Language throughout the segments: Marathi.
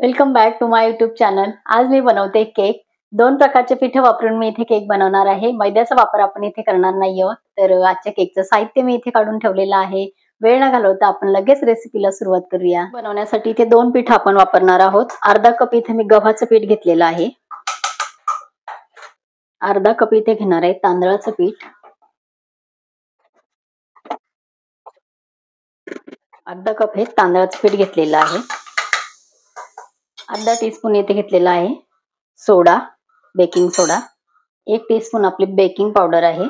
Welcome back to my YouTube channel. आज मी बनवते केक। दोन प्रकारचे पीठ वापरून मी इथे केक बनवणार आहे। मैद्याचा वापर आपण इथे करणार नाही आहोत। तर आजच्या केकचं साहित्य मी इथे काढून ठेवलेलं आहे। वेळ न घालवता आपण लगेच रेसिपीला सुरुवात करूया। बनवण्यासाठी इथे दोन पीठ आपण वापरणार आहोत। अर्धा कप इथे मी गव्हाचं पीठ घेतलेलं आहे। अर्धा कप इथे घेणार आहे तांदळाचं पीठ। अर्धा कप हे तांदळाचं पीठ घेतलेलं आहे। अर्धा टीस्पून इथे घेतलेला आहे सोडा, बेकिंग सोडा। 1 टीस्पून आपली बेकिंग पावडर आहे।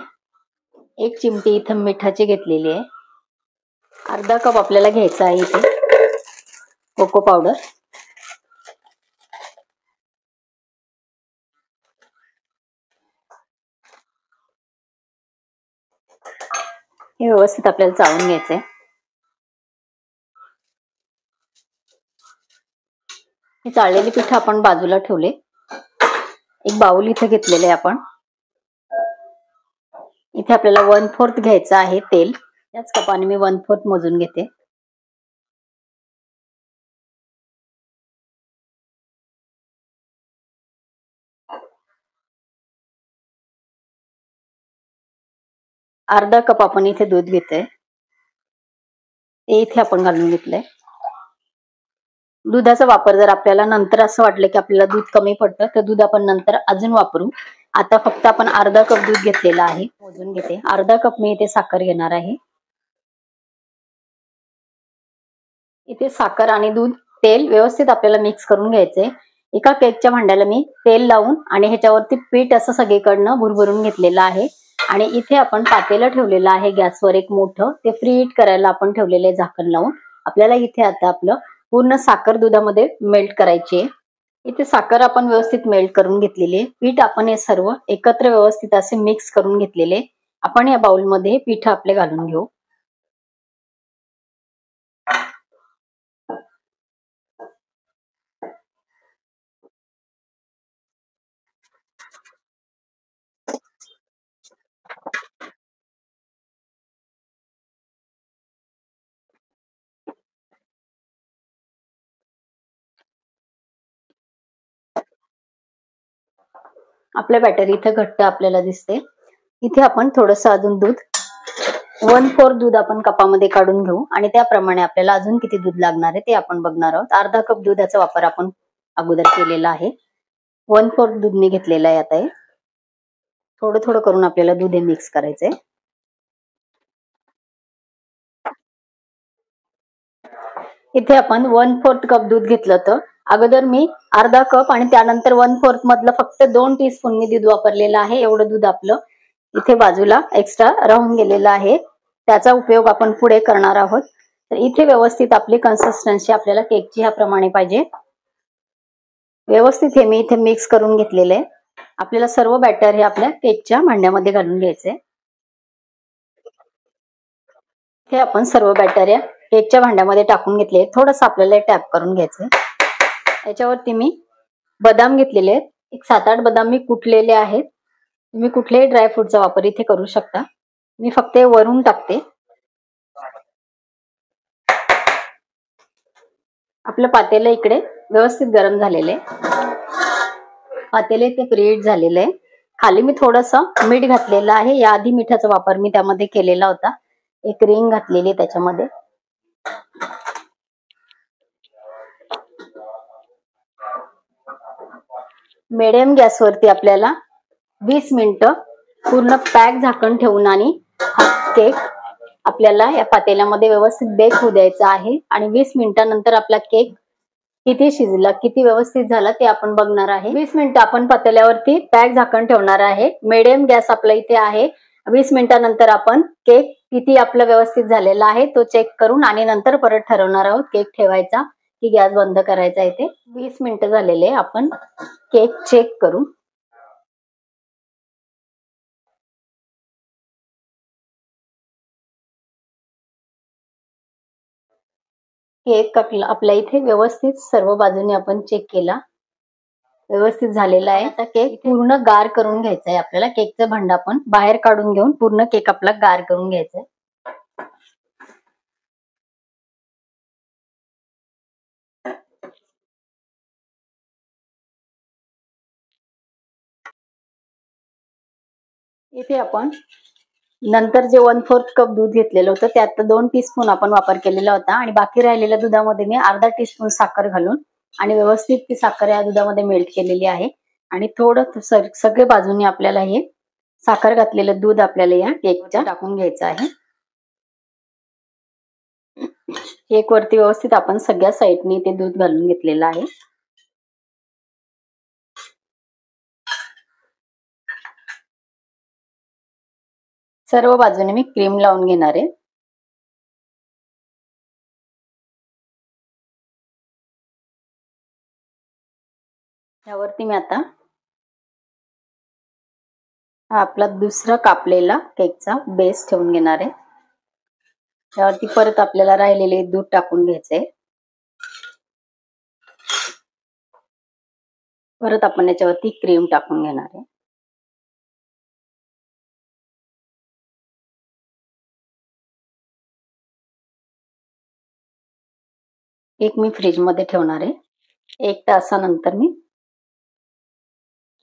1 चिमटी इथे मिठाची घेतलेली आहे। अर्धा कप आपल्याला घ्यायचा आहे इथे कोको पावडर। हे व्यवस्थित आपल्याला चाळून घ्यायचंय। हे चाळलेले पीठ आपण बाजूला ठेवले। एक बाउल इथे घेतलेले आहे आपण। इथे आपल्याला 1/4 घ्यायचं आहे तेल। याच कपाने मी 1/4 मोजून घेते। अर्धा कप आपण इथे दूध घेतोय, ते इथे आपण घालून घेतलंय। दुधाचा वापर जर आपल्याला नंतर असं वाटलं की आपल्याला दूध कमी पडतं तर दूध आपण नंतर अजून वापरू। आता फक्त आपण अर्धा कप दूध घेतलेला आहे। मोजून घेते। अर्धा कप मी इथे साखर घेणार आहे। इथे साखर आणि दूध, तेल व्यवस्थित आपल्याला मिक्स करून घ्यायचंय। एका केकच्या भांड्याला मी तेल लावून आणि ह्याच्यावरती पीठ असं सगळीकडनं भुरभरून घेतलेलं आहे। आणि इथे आपण पातेलं ठेवलेलं आहे गॅसवर एक मोठं, ते प्री हीट करायला आपण ठेवलेलं आहे झाकण लावून। आपल्याला इथे आता आपलं पूर्ण साखर दुधामध्ये मेल्ट करायची आहे। इथे साखर आपण व्यवस्थित मेल्ट करून घेतलेली आहे। पीठ आपण हे सर्व एकत्र व्यवस्थित असे मिक्स करून घेतलेले। आपण या बाउलमध्ये हे पीठ आपले घालून घेऊ। आपल्या बॅटर इथे घट्ट आपल्याला दिसते। इथे आपण थोडंसं अजून दूध 1/4 दूध आपण कपामध्ये काढून घेऊ आणि त्याप्रमाणे आपल्याला अजून किती दूध लागणार आहे ते आपण बघणार आहोत। अर्धा कप दुधाचा वापर आपण अगोदर केलेला आहे। 1/4 दूध मी घेतलेलं आहे। आता हे थोडं थोडं करून आपल्याला दूध हे मिक्स करायचंय। इथे आपण 1/4 कप दूध घेतलं होतं। अगोदर मी अर्धा कप आणि त्यानंतर 1/4 मधलं फक्त 2 टीस्पून मी दूध वापरलेलं आहे। एवढं दूध आपलं इथे बाजूला एक्स्ट्रा राहून गेलेलं आहे। त्याचा उपयोग आपण पुढे करणार आहोत। तर इथे व्यवस्थित आपली कन्सिस्टन्सी आपल्याला केकची ह्याप्रमाणे पाहिजे। व्यवस्थित हे मी इथे मिक्स करून घेतलेलं आहे। आपल्याला सर्व बॅटर हे आपल्या केकच्या भांड्यामध्ये घालून घ्यायचंय। हे आपण सर्व बॅटर या केकच्या भांड्यामध्ये टाकून घेतले। थोडंसं आपल्याला टॅप करून घ्यायचंय। याच्यावरती मी बदाम घेतलेले आहेत। एक 7-8 बदाम मी कुटलेले आहेत। तुम्ही कुठल्याही ड्रायफ्रूटचा वापर इथे करू शकता। मी फक्त हे वरून टाकते। आपलं पातेलं इकडे व्यवस्थित गरम झालेलं आहे। पातेले ते प्रीहीट झालेलं आहे। खाली मी थोडंसं मीठ घातलेलं आहे। याआधी मिठाचा वापर मी त्यामध्ये केलेला होता। एक रिंग घातलेली त्याच्यामध्ये। मीडियम गॅसवरती आपल्याला 20 मिनिटं पूर्ण पॅक झाकण ठेवून आणि हा केक आपल्याला या पातेल्यामध्ये व्यवस्थित बेक होऊ द्यायचा आहे। आणि 20 मिनिटांनंतर आपला केक किती शिजला, किती व्यवस्थित झाला ते आपण बघणार आहे। 20 मिनिटं आपण पातेल्यावरती पॅक झाकण ठेवणार आहे। मीडियम गॅस आपला इथे आहे। 20 मिनिटांनंतर आपण केक किती आपलं व्यवस्थित झालेला आहे तो चेक करून आणि नंतर परत ठरवणार आहोत केक ठेवायचा की गॅस बंद करायचा। इथे 20 मिनिटं झालेले, आपण केक चेक करू। केक आपल्या इथे व्यवस्थित सर्व बाजूने आपण चेक केला, व्यवस्थित झालेला आहे। आता केक पूर्ण गार करून घ्यायचा आहे आपल्याला। केकचं भांड आपण बाहेर काढून घेऊन पूर्ण केक आपला गार करून घ्यायचा आहे। इथे आपण नंतर जे 1/4 कप दूध घेतलेलं होतं त्यात 2 टीस्पून आपण वापर केलेला होता आणि बाकी राहिलेल्या दुधामध्ये मी अर्धा टीस्पून साखर घालून आणि व्यवस्थित ती साखर या दुधामध्ये मेल्ट केलेली आहे आणि थोडं सगळे बाजूनी आपल्याला हे साखर घातलेलं दूध आपल्याला या केकच्या टाकून घ्यायचं आहे. केक वरती व्यवस्थित आपण सगळ्या साईडनी ते दूध घालून घेतलेलं आहे. सर्व बाजूने मी क्रीम लावून घेणार आहे. यावरती मी आता हा आपला दुसरा कापलेला केकचा बेस ठेवून घेणार आहे. त्यावरती परत आपल्याला राहिलेले दूध टाकून घ्यायचंय. परत आपण याच्यावरती क्रीम टाकून घेणार आहे. केक मी फ्रीज मध्ये ठेवणार आहे. 1 तासानंतर मी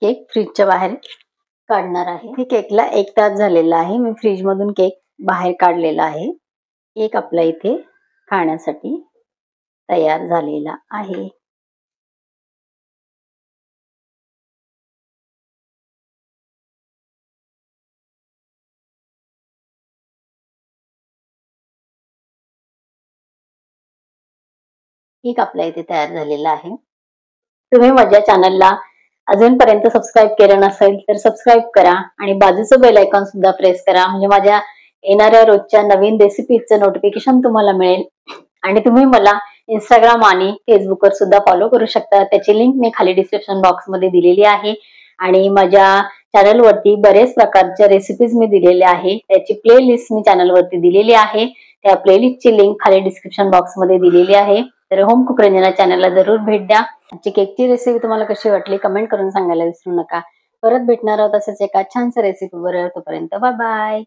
केक फ्रीजच्या बाहेर काढणार आहे. हे केकला 1 तास झालेला आहे. मी फ्रीज मधून केक बाहेर काढलेला आहे. केक आपला इथे खाण्यासाठी तयार झालेला आहे. केक आपला इथे तयार झालेला आहे. तुम्ही माझ्या चॅनलला अजूनपर्यंत सबस्क्राईब केलं नसेल तर सबस्क्राईब करा आणि बाजूचं बेल आयकॉन सुद्धा प्रेस करा म्हणजे माझ्या येणाऱ्या रोजच्या नवीन रेसिपीचं नोटिफिकेशन तुम्हाला मिळेल. आणि तुम्ही मला इंस्टाग्राम आणि फेसबुकवर सुद्धा फॉलो करू शकता. त्याची लिंक मी खाली डिस्क्रिप्शन बॉक्स मध्ये दिलेली आहे आणि माझ्या चॅनलवरती बरेच प्रकारच्या रेसिपीज मी दिलेल्या आहे. त्याची प्लेलिस्ट मी चॅनलवरती दिलेली आहे. त्या प्लेलिस्टची लिंक खाली डिस्क्रिप्शन बॉक्स मध्ये दिलेली आहे. तर होम कुक रंजना चॅनलला जरूर भेट द्या. आजची केकची रेसिपी तुम्हाला कशी वाटली कमेंट करून सांगायला विसरू नका. परत भेटणार आहोत असंच एका छानशा रेसिपी बरोबर. तोपर्यंत बाय बाय.